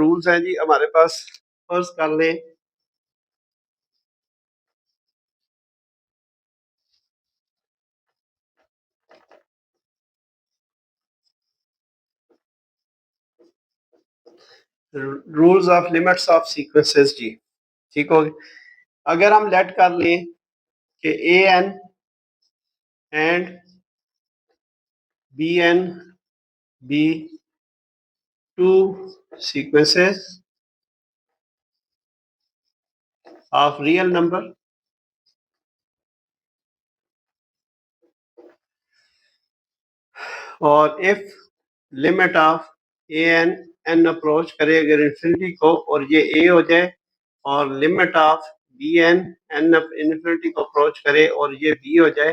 Rules हैं जी हमारे पास, फर्ज कर लें rules of limits of sequences जी। ठीक हो गया। अगर हम लेट कर लें कि a n and b n be two sequences of real number और if limit of A n n approach करे अगर इन्फिनिटी को और ये ए हो जाए, और limit of B N N infinity को अप्रोच करे और ये बी हो जाए,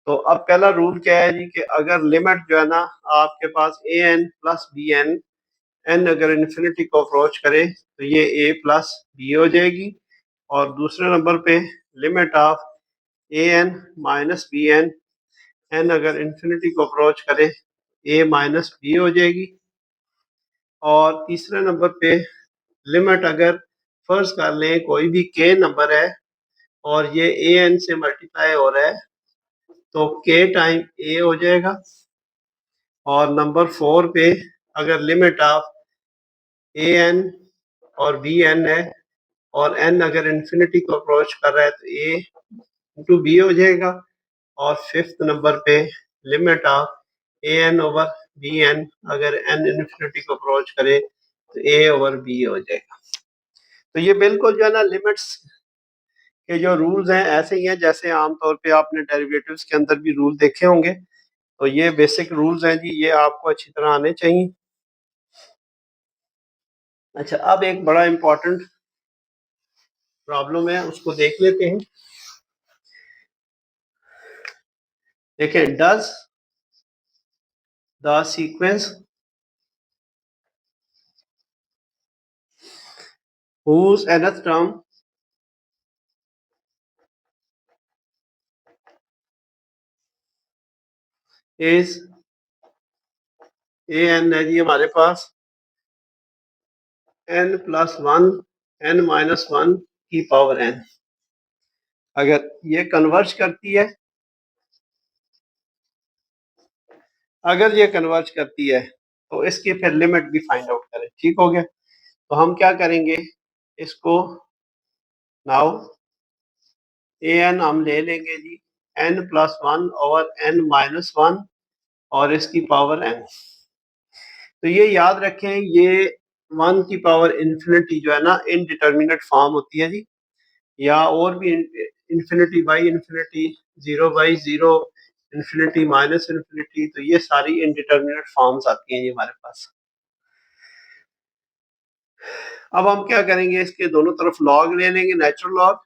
तो अब पहला रूल क्या है जी कि अगर लिमिट जो है ना आपके पास a n plus b N N अगर इन्फिनिटी को अप्रोच करे तो ये ए प्लस बी हो जाएगी, और दूसरे नंबर पे limit of A N minus B N N अगर इन्फिनिटी को अप्रोच करे ए माइनस बी हो जाएगी, और तीसरे नंबर पे लिमिट अगर फर्ज कर लें कोई भी के नंबर है और ये ए एन से मल्टीप्लाई हो रहा है तो के टाइम ए हो जाएगा, और नंबर 4 पे अगर लिमिट ऑफ ए एन और बी एन है और एन अगर इन्फिनिटी को अप्रोच कर रहा है तो ए इंटू बी हो जाएगा, और फिफ्थ नंबर पे limit of A N over B N अगर एन इन्फिनिटी को अप्रोच करे तो ए ओवर बी हो जाएगा। तो ये बिल्कुल जो है ना लिमिट्स के जो रूल्स हैं ऐसे ही हैं जैसे आमतौर पे आपने डेरिवेटिव्स के अंदर भी रूल देखे होंगे। तो ये बेसिक रूल्स हैं जी, ये आपको अच्छी तरह आने चाहिए। अच्छा, अब एक बड़ा इंपॉर्टेंट प्रॉब्लम है उसको देख लेते हैं। देखें, does the sequence whose nth term is A N है जी हमारे पास n plus one n minus one की पावर n, अगर ये कन्वर्ज करती है, अगर ये कन्वर्ज करती है तो इसकी फिर लिमिट भी फाइंड आउट करें। ठीक हो गया। तो हम क्या करेंगे, इसको नाउ ए एन हम ले लेंगे जी n plus one over n minus one और इसकी पावर n। तो ये याद रखें, ये वन की पावर इन्फिनिटी जो है ना इनडिटर्मिनेट फॉर्म होती है जी, या और भी infinity by infinity, zero by zero, infinity minus infinity, तो ये सारी इनडिटर्मिनेट फॉर्म्स आती हैं ये हमारे पास। अब हम क्या करेंगे, इसके दोनों तरफ लॉग ले लेंगे, नेचुरल लॉग,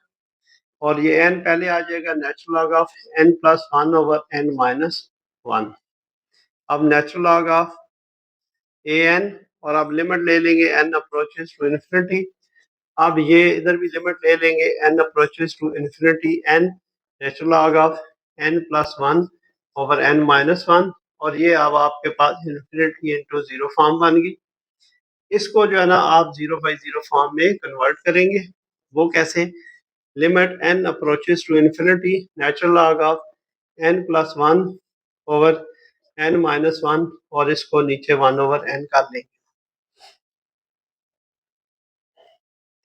और ये n पहले आ जाएगा natural log of n plus one over n minus one. अब natural log of A n, और अब लिमिट ले लेंगे n अप्रोचेस टू इन्फिनिटी। अब ये इधर भी लिमिट ले लेंगे n approaches to infinity n natural log of n plus one over n minus one, और ये अब आपके पास इन्फिनिटी इंटू जीरो फॉर्म बन गई। इसको जो है ना आप जीरो बाई जीरो फॉर्म में कन्वर्ट करेंगे। वो कैसे, limit n approaches to infinity natural log of n plus one over n minus one, और इसको नीचे वन ओवर n कर लेंगे।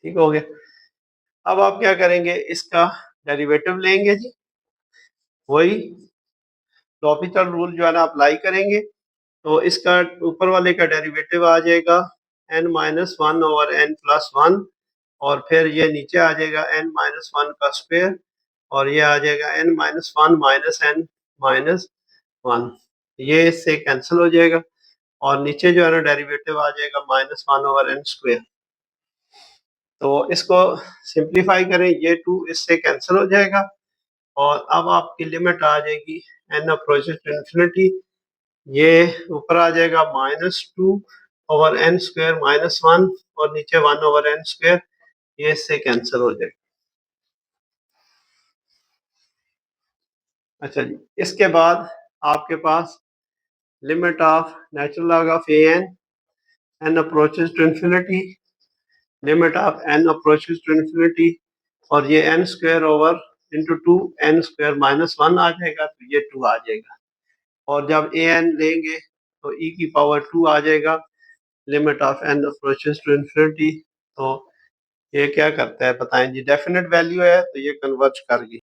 ठीक हो गया। अब आप क्या करेंगे, इसका डेरिवेटिव लेंगे जी, वही लॉपिटल रूल जो है ना अप्लाई करेंगे। तो इसका ऊपर वाले का डेरिवेटिव आ जाएगा n minus one over n plus one, और फिर ये नीचे आ जाएगा n माइनस वन का स्क्वायर, और ये आ जाएगा n minus one minus n minus one, ये इससे कैंसिल हो जाएगा, और नीचे जो है ना डेरिवेटिव आ जाएगा minus one over n square. तो इसको सिंप्लीफाई करें, ये टू इससे कैंसिल हो जाएगा, और अब आपकी लिमिट आ जाएगी n अप्रोचेस टू इन्फिनिटी, ये ऊपर आ जाएगा minus two over n square minus one, और नीचे वन ओवर n स्क्वायर, ये इससे कैंसिल हो जाएगा। अच्छा जी, इसके बाद आपके पास limit of natural log of A n n approaches to infinity, limit of n approaches to infinity, और ये n square over into two, n square minus one आ जाएगा, तो ये 2 आ जाएगा। और जब ए एन लेंगे तो e की पावर 2 आ जाएगा, limit of n approaches to infinity. तो ये क्या करता है बताएं जी, डेफिनेट वैल्यू है तो ये कन्वर्ज कर गई।